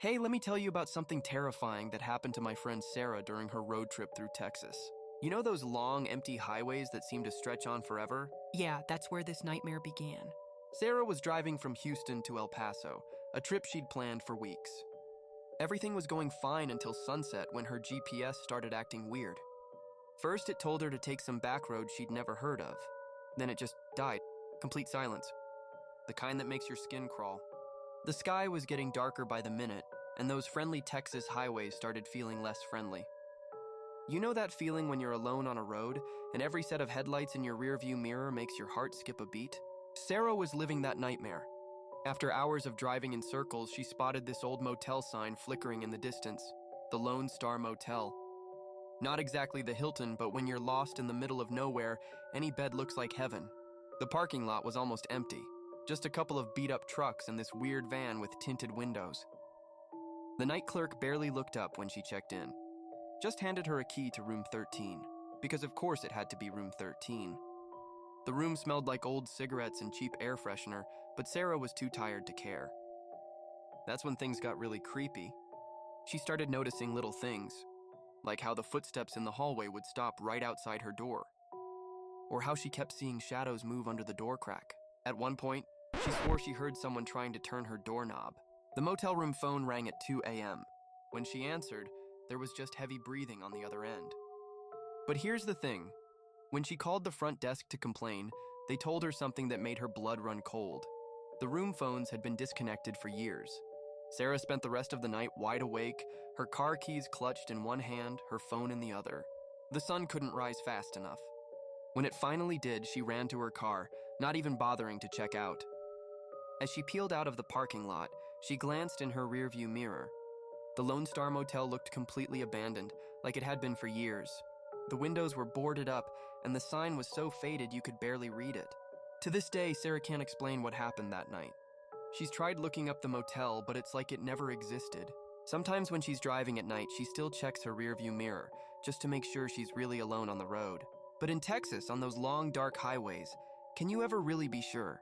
Hey, let me tell you about something terrifying that happened to my friend Sarah during her road trip through Texas. You know those long, empty highways that seem to stretch on forever? Yeah, that's where this nightmare began. Sarah was driving from Houston to El Paso, a trip she'd planned for weeks. Everything was going fine until sunset when her GPS started acting weird. First, it told her to take some back road she'd never heard of. Then it just died. Complete silence. The kind that makes your skin crawl. The sky was getting darker by the minute, and those friendly Texas highways started feeling less friendly. You know that feeling when you're alone on a road, and every set of headlights in your rearview mirror makes your heart skip a beat? Sarah was living that nightmare. After hours of driving in circles, she spotted this old motel sign flickering in the distance, the Lone Star Motel. Not exactly the Hilton, but when you're lost in the middle of nowhere, any bed looks like heaven. The parking lot was almost empty, just a couple of beat-up trucks and this weird van with tinted windows. The night clerk barely looked up when she checked in. Just handed her a key to room 13, because of course it had to be room 13. The room smelled like old cigarettes and cheap air freshener, but Sarah was too tired to care. That's when things got really creepy. She started noticing little things, like how the footsteps in the hallway would stop right outside her door, or how she kept seeing shadows move under the door crack. At one point, she swore she heard someone trying to turn her doorknob. The motel room phone rang at 2 a.m. When she answered, there was just heavy breathing on the other end. But here's the thing. When she called the front desk to complain, they told her something that made her blood run cold. The room phones had been disconnected for years. Sarah spent the rest of the night wide awake, her car keys clutched in one hand, her phone in the other. The sun couldn't rise fast enough. When it finally did, she ran to her car, not even bothering to check out. As she peeled out of the parking lot, she glanced in her rearview mirror. The Lone Star Motel looked completely abandoned, like it had been for years. The windows were boarded up, and the sign was so faded you could barely read it. To this day, Sarah can't explain what happened that night. She's tried looking up the motel, but it's like it never existed. Sometimes when she's driving at night, she still checks her rearview mirror, just to make sure she's really alone on the road. But in Texas, on those long, dark highways, can you ever really be sure?